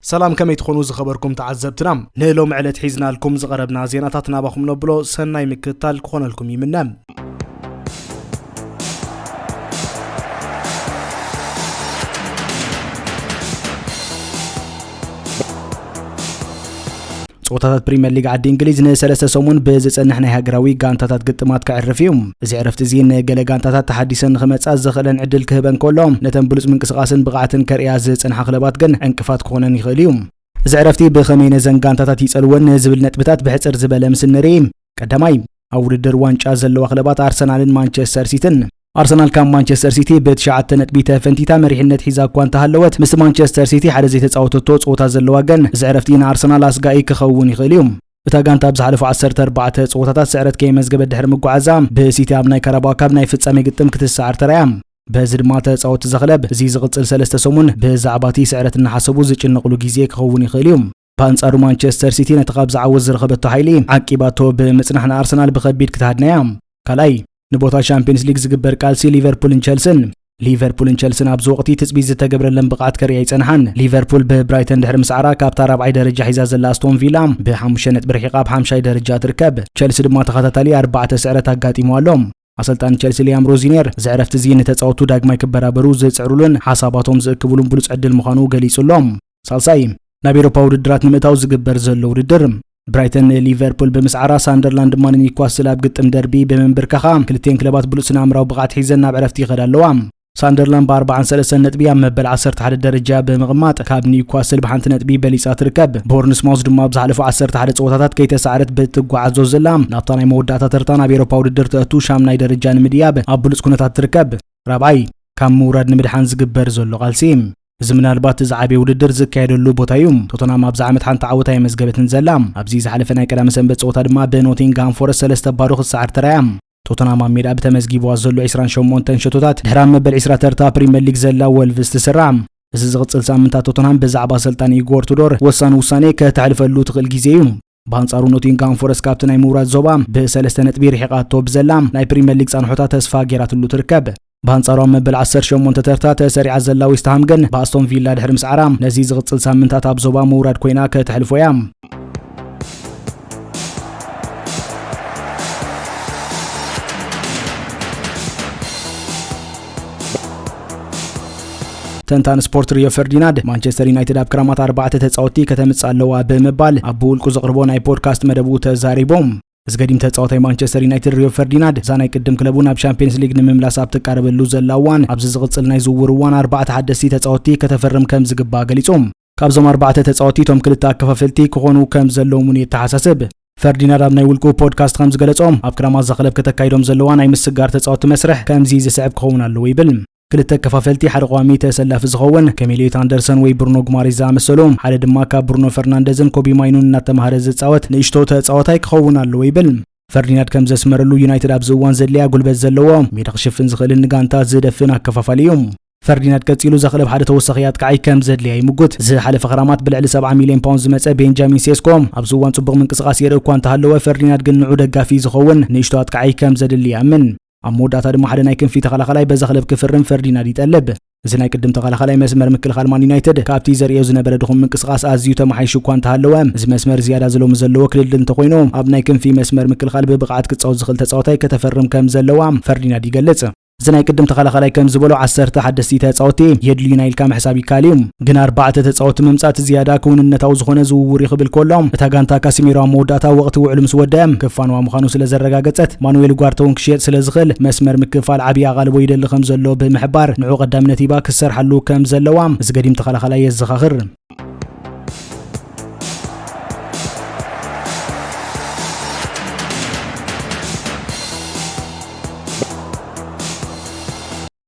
سلام كم يتخونوا زخبركم تعذبتنا نهلو معلت حيزنا لكم زغربنا زيناتاتنا باخم نبلو سناي مكتال كون لكم يمنا صوتات بريمير ليج عاد انجليز نسلسه سمون بزصنحنا هاغراوي غانتاتات قطمات كعرفيوم زي عرفت زين غله غانتاتات تحديثن خمصا زخلن عدل كهبن كلهم نتن بلص منقسقاسن بقعتن كريا زصنح خلبات غن انقفات كونن يخليوم زي عرفتي بخمينه زنغانتاتات يصلون زبل نطبታት بحصر زبل مسنريم قدماي اوريدر وانጫ زلوا خلبات ارسنالن مانشستر سيتن أرسنال كان مانشستر سيتي بتشعت نتبيته فنتيتا مريحنت حيزا كوانتا هلوت مس مانشستر سيتي حدا زي تጻوتو صوتا زلواغن زعرفتين أرسنال اسغاي كخون يخليوم بتاغانتا بزحلفو 14 صوتات سعرت كيمزغب دحر مغعزام بسيتي ابناي كربا كابناي فصامي قطم كتسعر تريام بزدما تጻوت زخلب زي زغصل 3 سمون بزعباتي سعرت نحسبو زچنقلو غيزي كخون يخليوم بانصارو مانشستر سيتي نتقاب زعوز زرخبت حيلي عقيباتو بمصنحنا أرسنال بخبيد كتهدنايام كلاي نبوتا شامبيونز ليج زغبر قالسي ليفربول تشيلسن ابز وقتي تصبيز زتغبرلن بقعت كريا يصنحن ليفربول ببرايتن دحر مسعرا كابتا 4 درجه حيزا زلا استون فيلا ب5 نت برحقا ب50 درجه تركب تشيلسي دما تخاتالي 4 سعرات اغاطيموالهم اسلطان تشيلسي ليام روزينير زعرفت زين تጻوتو داغماي كبرابرو زصعرولن حساباتهم زكبولن بلص عدل مخانو غليصلهم سالساي نابيروبا ودرات نمتاو زغبر زلو ودرم برايتن ليفربول بمسعرا ساندرلاند مان نيوكاسل اب قطم دربي بمنبركخا كلتين كلبات بلصنا امراو بقعت حيزنا بعرفتي خدالوام ساندرلاند ب43 نطبي مبل 11 درجه بمغمات كاب نيوكاسل بحنت نطبي بليصا تركب بورنسماوث دما بزحلفو 11 صوتات كيتسعرت بتغعزو زلام نابطاناي موداتا ترتانا بيروبا ودر تاتو شامناي درجه نمدياب ابلص كونتات تركب رابعي كم مورد نمدحان زغبر زلو قالسيم زمنالبات زعابي وددر زكايدلو بوتايوم توتنهام ابز عامت حنت عوتاي مزغبتن زلام ابزي زحلفنا قدام سنبت صوتا دما بنوتينغهام فورست 3 باروخ سعر ترايام توتنهام ميدا بتمزغيبو زلو 28 تنشتوتات دحرام مبل 10 ترتا بريمير ليج زلا وولفز تسرعم እዚ ዝቕጽል ሳምንታት ቶተንሃም ብዛዕባ አሰልጣኝ ኢጎር ቱዶር ውሳኔ ከተሕልፈሉ ትኽእል ጊዜዩም በአንጻሩ ኖቲንግሃም ፎረስት ካፕቴን ሙራድ ዞባ በ3 ነጥብ ሪሕቃቶ ብዘላም ናይ ፕሪሚየር ሊግ ጻንሖታ ተስፋ ጌራትሉ ትርከብ በአንጻሩ መበል 18 ተርታ ተሰሪዓ ዘላ ዌስትሃም ግን በአስቶን ቪላ ድሕር ምስዓራም ነዚ ዝቕጽል ሳምንታት ኣብ ዞባ ሙራድ ኮይና ከተሕልፎያም تنتان سبورت ريو فرديناند مانشستر يونايتد اب كرامات 4 ተጻውቲ ከተምጻለዋ በመባል አቡል ቁዝቅርቦ ናይ ፖድካስት መደቡ ተዛሪቦም ዝገዲም ተጻውታይ ማንቸስተር ዩናይትድ ሪዮ ፈርዲናንድ ዛናይ ቅድም ክለቡን ኣብ ቻምፒየንስ ሊግ ንምምላስ ኣብ ተቃረበሉ ዘላዋን ኣብዚ ዝቕጽል ናይ ዝውውርዋን 4 ሓደስቲ ተጻውቲ ከተፈርም ከም ዝግባ ገሊጾም ካብዞም 4 ተጻውቲ ቶም ክልተ አከፋፈልቲ ክኾኑ ከም ዘለውም የተሓሳሰብ ፈርዲናንድ ኣብ ናይ ውልቁ ፖድካስት ከም ዝገለጾም ኣብ ክራማት ዘኽለብ ከተካይዶም ዘለዋን ናይ ምስጋር ተጻውቲ መስርሕ ከምዚ ዝስዕብ ክኸውን ኣለዎ ይብል ክልተ ከፋፈልቲ ሓደ ቋሚ ተሰላፍ ዝኸውን ከሜሊዮት አንደርሰን ወይ ብሩኖ ጉማሬዝ ዘአመሰሎም ሓደ ድማ ካብ ብሩኖ ፈርናንዴዝን ኮቢ ማይኑን እናተማሃረ ዝጻወት ንእሽቶ ተጻዋታይ ክኸውን ኣለዎ ይብል ፈርዲናንድ ከም ዘስመረሉ ዩናይትድ ኣብ ዝዋን ዘልያ ጉልበት ዘለዎ ሜዳ ክሽፍን ዝኽእል ንጋንታ ዝደፍን አከፋፋልዮም ፈርዲናንድ ቀጺሉ ዘኽለብ ሓደ ተወሳኺ አጥቃዒ ከም ዘድልያ ይምጉት ዝሓለፈ ክራማት ብልዕሊ 70 ሚልዮን ፓውንድ ዝመጸ ቤንጃሚን ሴስኮ ኣብ ዝዋን ጽቡቕ ምንቅስቓስ የርኢ እኳ እንተሃለወ ፈርዲናንድ ግን ንዑ ደጋፊ ዝኸውን ንእሽቶ አጥቃዒ ከም ዘድልያ ያምን አሞዳታ ደሞ ሓደ ናይ ክንፊ ተኸላኸላይ በዘኽለብ ክፍርም ፈርዲናንድ ይጠልብ እዚ ናይ ቅድም ተኸላኸላይ መስመር ምክልኻል ማን ዩናይትድ ካብቲ ዘርእዮ ዝነበረ ድኹም ምንቅስቓስ ኣዝዩ ተማሓይሹ እኳ እንተሃለወ እዚ መስመር ዝያዳ ዘለዎ ክልል እንተኮይኑ ኣብ ናይ ክንፊ መስመር ምክልኻል ብብቕዓት ክጻወት ዝኽእል ተጻዋታይ ከተፈርም ከም ዘለዋ ፈርዲናንድ ይገልጽ እዚ ናይ ቅድም ተኸላኸላይ ከም ዝበሎ 10 ሓደስቲ ተጻወቲ የድልዩ ናይል ከም ሕሳብ ይካልዮም ግን 4 ተጻወቲ ምምጻት ዝያዳ ክውንነታው ዝኾነ ዝውውር ይኽብል ኮሎም እታ ጋንታ ካሲሚሮ መወዳእታ ወቕቲ ውዕሉ ምስ ወደአም ክፋንዋ ምዃኑ ስለ ዘረጋገጸት ማኑኤል ጓርቶን ክሽየጥ ስለ ዝኽእል መስመር ምክፋል ዓብይ ኣቓልቦ ይደሊ ከም ዘሎ ብምሕባር ንዑ ቀዳምነት ይባ ክሰርሓሉ ከም ዘለዋ እዚ ገዲም ተኸላኸላይ የዘኻኽር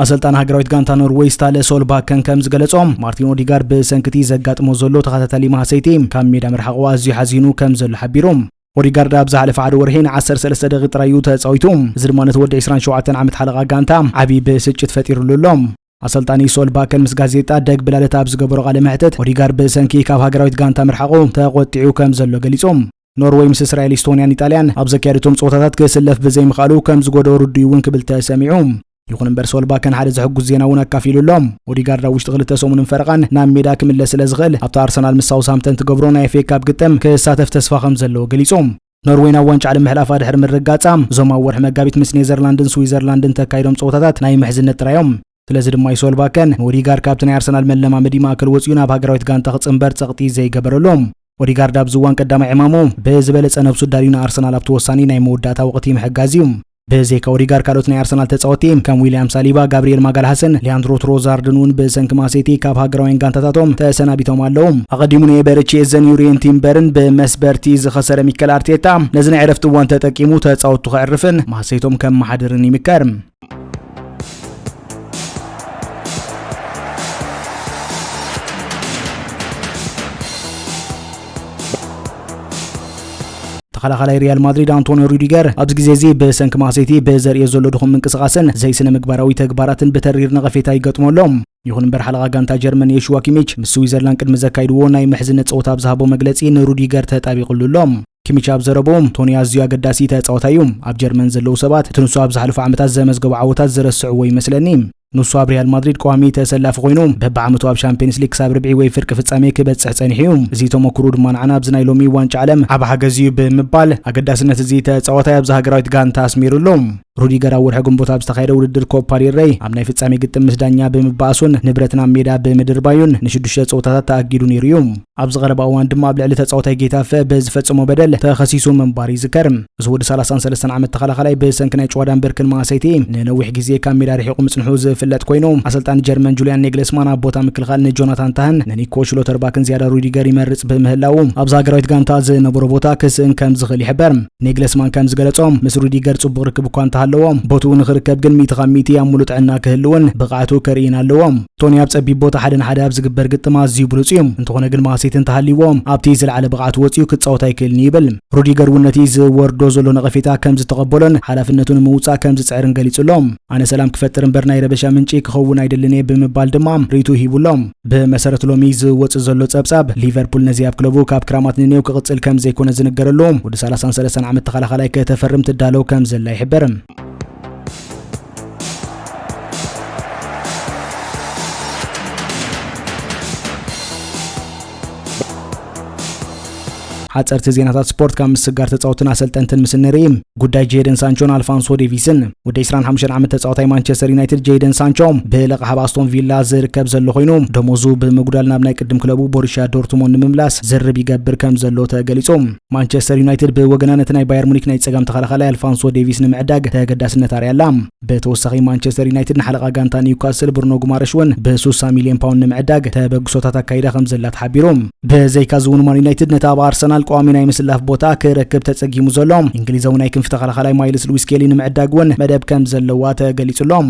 አሰልጣን ሀገራዊት ጋንታ ኖርዌይ ስታለ ሶልባከን ከም ዝገለጾም ማርቲን ኦዲጋርድ በሰንክቲ ዘጋጥሞ ዘሎ ተኸታታሊ ማህሰይቲ ካብ ሜዳ ምርሓቑ ኣዝዩ ሓዚኑ ከም ዘሎ ሓቢሮም ኦዲጋርድ ኣብ ዝሓለፈ ሓደ ወርሒን 13 ደቂቃ ጥራዩ ተጻዊቶም እዚ ድማ ነቲ ወዲ 27 ዓመት ሓለቓ ጋንታ ዓብይ ብስጭት ፈጢሩሎም አሰልጣኒ ሶልባከን ምስ ጋዜጣ ደግ ብላለታ ኣብ ዝገበሮ ቃለ መሕተት ኦዲጋርድ በሰንኪ ካብ ሀገራዊት ጋንታ ምርሓቑ ተቆጢዑ ከም ዘሎ ገሊጾም ኖርዌይ ምስ እስራኤል ኢስቶኒያን ኢጣልያን ኣብ ዘካየደቶም ጾታታት ክስለፍ ብዘይምኽኣሉ ከም ዝጎደሩ ድዩውን ክብል ተሰሚዑ ይኹን እምበር ሶልባከን ሓደ ዝሕጉዝ ዜና እውን ኣካፊሉሎም ኦዲጋርድ ውሽጢ ክልተ ሰሙንን ፈረቃን ናብ ሜዳ ክምለስ ስለ ዝኽእል ኣብቲ ኣርሰናል ምስ ሳውዝሃምፕተን ትገብሮ ናይ ኤፍ ኤ ካፕ ግጥም ክሳተፍ ተስፋ ከም ዘለዎ ገሊጾም ኖርዌይና ዋንጫ ዓለም ምሕላፋ ድሕሪ ምርጋጻ ዞም ኣብ ወርሒ መጋቢት ምስ ኔዘርላንድን ስዊዘርላንድን ተካይዶም ፀወታታት ናይ ምሕዝነት ጥራዮም ስለዚ ድማ ሶልባከን ኦዲጋርድ ካብቲ ናይ ኣርሰናል መለማመዲ ማእከል ወፂኡ ናብ ሃገራዊት ጋንታ ክጽምበር ጸቕጢ ዘይገበረሎም ኦዲጋርድ ኣብ ዝዋን ቀዳማይ ዕማሙ ብዝበለጸ ነብሱ ዳሪና ኣርሰናል ኣብቲ ወሳኒ ናይ መወዳእታ ወቕቲ ምሕጋዝ እዩ በዜካ ኦዲጋርድ ካልኦት ናይ ኣርሰናል ተጻወቲ ከም ዊሊያም ሳሊባ ጋብሪኤል ማጋልሃስን ሊያንድሮ ትሮዛርድን እውን ብሰንኪ ማሴቲ ካብ ሃገራውያን ጋንታታቶም ተሰናቢቶም ኣለዉ ኣቐዲሙ በርቼዘን ዩሪየን ቲምበርን ብመስበርቲ ዝኸሰረ ሚኬል ኣርቴታ ነዚ ናይ ዕረፍቲ እዋን ተጠቂሙ ተጻወቱ ክዕርፍን ማሰይቶም ከም ማሓደርን ይምከር ተኸላኻላይ ሪያል ማድሪድ አንቶኒዮ ሩዲገር ኣብዚ ግዜ እዚ ብሰንኪ ማሴቲ በዘርእዮ ዘሎ ድኹም ምንቅስቓስን ዘይስነ ምግባራዊ ተግባራትን ብተሪር ነቐፌታ ይገጥመሎም ይኹን እምበር ሓለቓ ጋንታ ጀርመን የሹዋ ኪሚች ምስ ስዊዘርላንድ ቅድሚ ዘካይድዎ ናይ ምሕዝነት ፀወታ ኣብ ዝሃቦ መግለጺ ንሩዲገር ተጣቢቑሉሎም ኪሚች ኣብ ዘረቦም ቶኒ ኣዝዩ ኣገዳሲ ተፃወታ እዩ ኣብ ጀርመን ዘለዉ ሰባት እቲ ንሱ ኣብ ዝሓለፉ ዓመታት ዘመዝገቡ ዓወታት ዝረስዕዎ ይመስለኒ ንሱ ኣብ ሪያል ማድሪድ ቋሚ ተሰላፊ ኮይኑ በብዓመቱ ኣብ ቻምፒየንስ ሊግ ሳብ ርብዒ ወይ ፍርቂ ፍጻሜ ክበጽሕ ጸኒሑ እዩ እዚ ተመክሮ ድማ ንዓና ኣብዚ ናይ ሎሚ ዋንጫ ዓለም ኣብ ሓገዝ እዩ ብምባል ኣገዳስነት እዚ ተፃወታ ኣብ ሃገራዊት ጋንታ ኣስሚሩሎም ሩዲገር ኣብ ወርሒ ግንቦት ኣብ ዝተኻየደ ውድድር ኮፓ ዴል ሬይ ኣብ ናይ ፍጻሜ ግጥም ምስ ዳኛ ብምባእሱን ንብረትና ሜዳ ብምድርባዩን ንሽዱሽተ ፀወታታት ተኣጊዱ ነይሩ እዩ ኣብ ዝቐረበ እዋን ድማ ኣብ ልዕሊ ተፃወታይ ጌታፈ ብዝፈጸሞ በደል ተኸሲሱ ምንባር ይዝከር እዚ ወዲ 33 ዓመት ተኸላኻላይ ብሰንኪ ናይ ጨዋዳን ብርክን ማእሰይቲ ንነዊሕ ግዜ ካብ ሜዳ ርሒቑ ምጽንሑ ዝፍለጥ ኮይኑ ኣሰልጣኒ ጀርመን ጁሊያን ኔግልስማን ኣብ ቦታ ምክልኻል ንጆናታን ታህን ንኒኮ ሽሎተርባክን ዝያዳ ሩዲገር ይመርጽ ብምህላው ኣብ ሃገራዊት ጋንታ ዝነበሮ ቦታ ክስእን ከም ዝኽእል ይሕበር ኔግልስማን ከም ዝገለጾም ምስ ሩዲገር ጽቡቕ ርክብ እኳ እንተሃለዎም ቦትኡ ንኽርከብ ግን 100% ኣብ ሙሉእ ጥዕና ክህልውን ብቕዓቱ ከርእይን ኣለዎም ቶኒ ኣብ ጸቢብ ቦታ ሓደ ንሓደ ኣብ ዝግበር ግጥም ኣዝዩ ብሉጽ እዩ እንተኾነ ግን ማእሰይቲ እንተሃሊዎም ኣብቲ ዝለዓለ ብቕዓቱ ወፂኡ ክጻወት ኣይክእልን ይብል ሩዲገር እውን ነቲ ዝወርዶ ዘሎ ነቐፌታ ከም ዝተቐበሎን ሓላፍነቱ ንምውጻእ ከም ዝጽዕርን ገሊጹሎም ኣነ ሰላም ክፈጥር እምበር ናይ ረበሻ ምንጪ ክኸውን ኣይደልን ብምባል ድማ ሪቱ ሂቡሎም ብመሰረቱ ሎሚ ዝወጽእ ዘሎ ጸብጻብ ሊቨርፑል ነዚ ኣብ ክለቡ ካብ ክራማት ንኔው ክቕጽል ከም ዘይኮነ ዝንገረሉ ወዲ 33 ዓመት ተኸላኻላይ ከተፈርም ትዳለው ከም ዘላ ይሕበር ሓጸርቲ ዜናታት ስፖርት ካብ ምስጋር ተጻወትን ኣሰልጠንትን ምስ ንርኢ ጉዳይ ጄደን ሳንቾን አልፋንሶ ዴቪስን ወዲ 25 ዓመት ተጻዋታይ ማንቸስተር ዩናይትድ ጄደን ሳንቾ ብለቕሓ ኣስቶን ቪላ ዝርከብ ዘሎ ኮይኑ ደሞዙ ብምጉዳል ናብ ናይ ቅድም ክለቡ ቦሩሲያ ዶርትሙንድ ንምምላስ ዝርብ ይገብር ከም ዘሎ ተገሊጹ ማንቸስተር ዩናይትድ ብወገናነት ናይ ባየር ሙኒክ ናይ ጸጋም ተኸላኻላይ አልፋንሶ ዴቪስ ንምዕዳግ ተገዳስነት ኣርያላ በተወሳኺ ማንቸስተር ዩናይትድ ንሓለቓ ጋንታ ኒውካስል ብሩኖ ጉማሬሽ እውን ብ60 ሚልዮን ፓውንድ ንምዕዳግ ተበግሶታት ኣካይዳ ከም ዘላ ተሓቢሩ በዘይካ ዝውን ማን ዩናይትድ ነታ ኣብ ኣርሰናል ቋሚ ናይ ምስላፍ ቦታ ክረክብ ተጸጊሙ ዘሎ እንግሊዛዊ ናይ ክንፍ ተኸላኻላይ ማይልስ ሉዊስ ኬሊ ንምዕዳግ እውን መደብ ከም ዘለዋ ተገሊጹሎም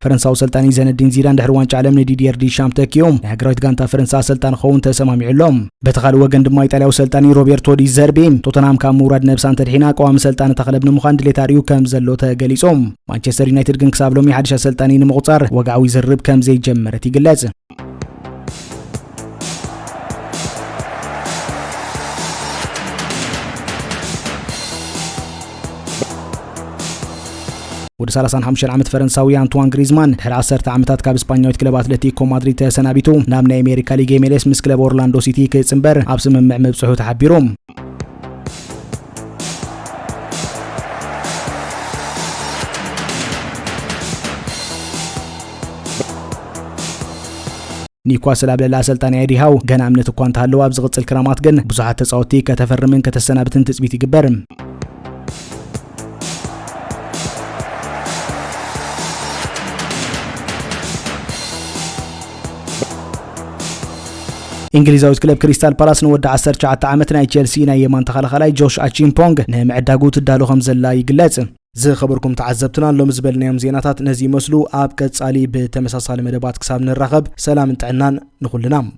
فرنساو سلطاني زندين زيدان دحر وانچ عالم نديدير ديشام تكيوم هاغراويت غانتا فرنسا سلطان خون تسماميعلوم بتخال وغن دما ايطالياو سلطاني روبرتو دي زربي توتنهام كام موراد نبسان تدحينا قوام سلطان تخلبن مخان دليتاريو كم زلو تغليصوم مانچستر يونايتد غن كسابلومي حدش سلطاني نمقصر وغاوي زرب كم زي جمرت يغلص ወደ 35 ዓመት ፈረንሳዊ አንቷን ግሪዝማን ድሕሪ 10 ዓመታት ካብ እስፓኛዊት ክለብ አትሌቲኮ ማድሪድ ተሰናቢቱ ናብ ናይ አሜሪካ ሊግ MLS ምስ ክለብ ኦርላንዶ ሲቲ ክጽምበር ኣብ ስምምዕ መብጽሑ ተሓቢሩ ኒውካስል አብለላ አሰልጣኒ አይዲሃው ገና እምነት እኳ እንተሃለው ኣብ ዝቕጽል ክራማት ግን ብዙሓት ተጻወቲ ከተፈርምን ከተሰናብትን ትጽቢት ይግበር እንግሊዛዊት ክለብ ክሪስታል ፓላስ ንወዲ 19 ዓመት ናይ ቸልሲ ናይ የማን ተኸላኻላይ ጆሽ አቺምፖንግ ንምዕዳጉ ትዳሎ ከም ዘላ ይግለጽ ዝኸበርኩም ተዓዘብትና ሎም ዝበልናዮም ዜናታት ነዚ ይመስሉ ኣብ ቀጻሊ ብተመሳሳሊ መደባት ክሳብ ንራኸብ ሰላም ጥዕናን ንኹልናም